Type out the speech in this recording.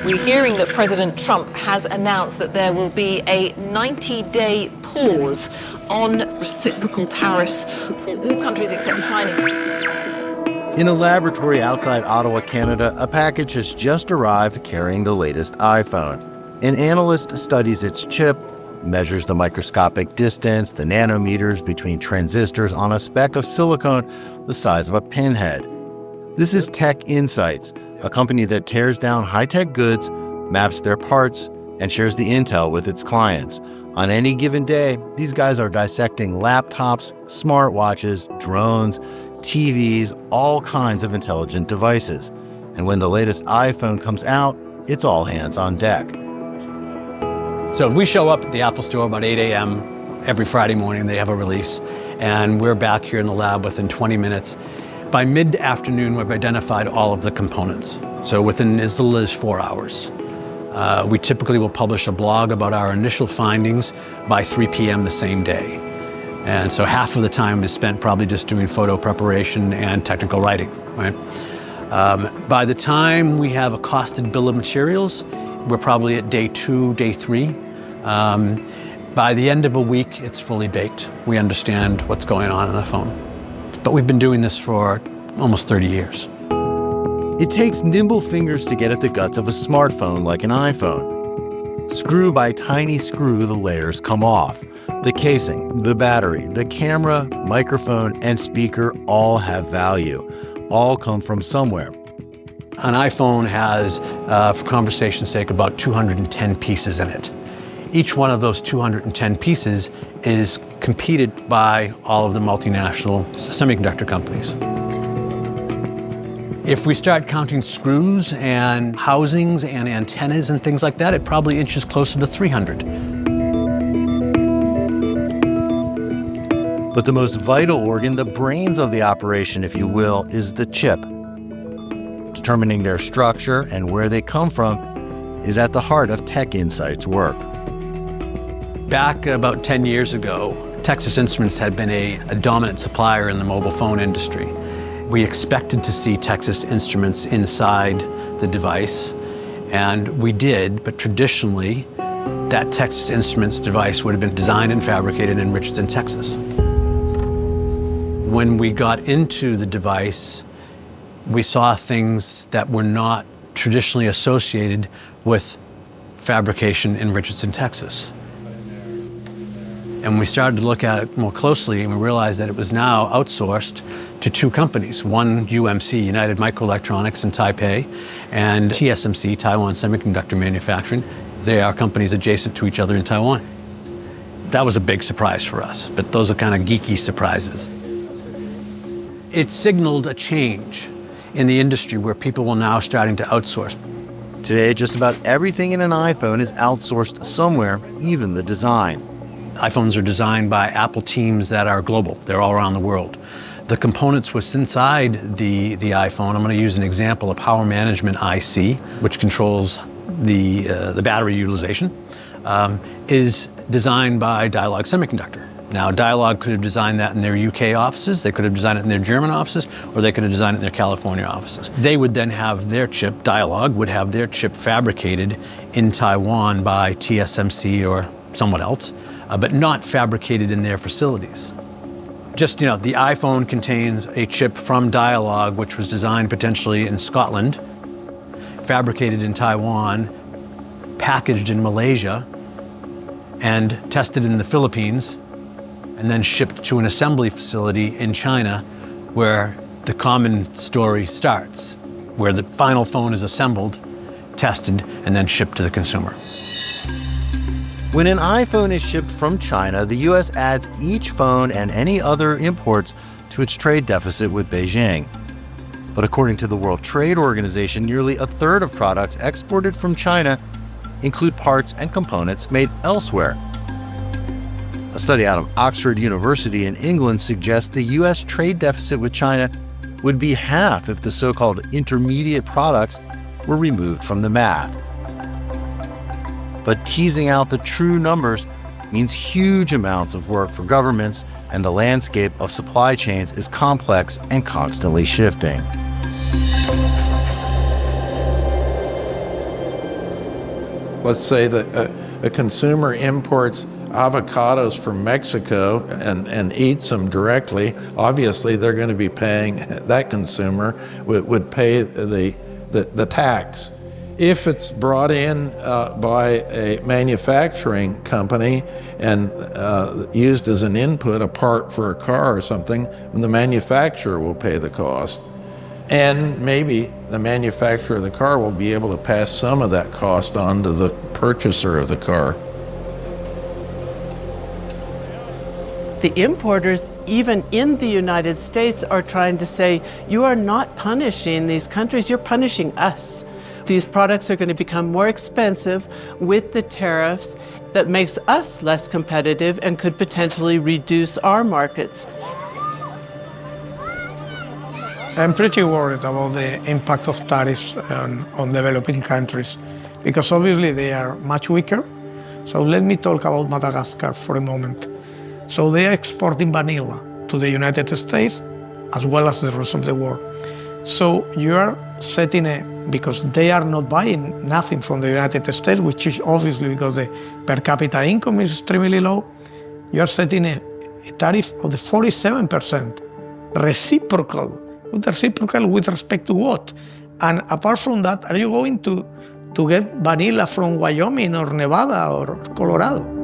We're hearing that President Trump has announced that there will be a 90-day pause on reciprocal tariffs for all countries except China. In a laboratory outside Ottawa, Canada, a package has just arrived carrying the latest iPhone. An analyst studies its chip, measures the microscopic distance, the nanometers between transistors on a speck of silicone the size of a pinhead. This is Tech Insights, a company that tears down high-tech goods, maps their parts, and shares the intel with its clients. On any given day, these guys are dissecting laptops, smartwatches, drones, TVs, all kinds of intelligent devices. And when the latest iPhone comes out, it's all hands on deck. So we show up at the Apple Store about 8 a.m. every Friday morning. They have a release, and we're back here in the lab within 20 minutes. By mid-afternoon, we've identified all of the components. So within as little as 4 hours. We typically will publish a blog about our initial findings by 3 p.m. the same day. And so half of the time is spent probably just doing photo preparation and technical writing, right? By the time we have a costed bill of materials, we're probably at day 2, day 3. By the end of a week, it's fully baked. We understand what's going on the phone. But we've been doing this for almost 30 years. It takes nimble fingers to get at the guts of a smartphone like an iPhone. Screw by tiny screw, the layers come off. The casing, the battery, the camera, microphone, and speaker all have value. All come from somewhere. An iPhone has, for conversation's sake, about 210 pieces in it. Each one of those 210 pieces is competed by all of the multinational semiconductor companies. If we start counting screws and housings and antennas and things like that, it probably inches closer to 300. But the most vital organ, the brains of the operation, if you will, is the chip. Determining their structure and where they come from is at the heart of Tech Insights' work. Back about 10 years ago, Texas Instruments had been a dominant supplier in the mobile phone industry. We expected to see Texas Instruments inside the device, and we did, but traditionally, that Texas Instruments device would have been designed and fabricated in Richardson, Texas. When we got into the device, we saw things that were not traditionally associated with fabrication in Richardson, Texas. And we started to look at it more closely, and we realized that it was now outsourced to 2 companies. One, UMC, United Microelectronics in Taipei, and TSMC, Taiwan Semiconductor Manufacturing. They are companies adjacent to each other in Taiwan. That was a big surprise for us, but those are kind of geeky surprises. It signaled a change in the industry where people were now starting to outsource. Today, just about everything in an iPhone is outsourced somewhere, even the design. iPhones are designed by Apple teams that are global. They're all around the world. The components what's inside the iPhone, I'm going to use an example, a power management IC, which controls the battery utilization, is designed by Dialog Semiconductor. Now, Dialog could have designed that in their UK offices, they could have designed it in their German offices, or they could have designed it in their California offices. They would then have their chip, Dialog would have their chip fabricated in Taiwan by TSMC or someone else, but not fabricated in their facilities. Just, the iPhone contains a chip from Dialog, which was designed potentially in Scotland, fabricated in Taiwan, packaged in Malaysia, and tested in the Philippines, and then shipped to an assembly facility in China, where the common story starts, where the final phone is assembled, tested, and then shipped to the consumer. When an iPhone is shipped from China, the U.S. adds each phone and any other imports to its trade deficit with Beijing. But according to the World Trade Organization, nearly a third of products exported from China include parts and components made elsewhere. A study out of Oxford University in England suggests the U.S. trade deficit with China would be half if the so-called intermediate products were removed from the math. But teasing out the true numbers means huge amounts of work for governments, and the landscape of supply chains is complex and constantly shifting. let's say that a consumer imports avocados from Mexico and eats them directly, obviously they're going to be paying, that consumer would pay the tax. If it's brought in by a manufacturing company and used as an input, a part for a car or something, the manufacturer will pay the cost. And maybe the manufacturer of the car will be able to pass some of that cost on to the purchaser of the car. The importers, even in the United States, are trying to say, you are not punishing these countries, you're punishing us. These products are going to become more expensive with the tariffs that makes us less competitive and could potentially reduce our markets. I'm pretty worried about the impact of tariffs on developing countries, because obviously they are much weaker. So let me talk about Madagascar for a moment. So they are exporting vanilla to the United States as well as the rest of the world. So you are setting because they are not buying nothing from the United States, which is obviously because the per capita income is extremely low. You are setting a tariff of the 47%, reciprocal. Reciprocal with respect to what? And apart from that, are you going to get vanilla from Wyoming or Nevada or Colorado?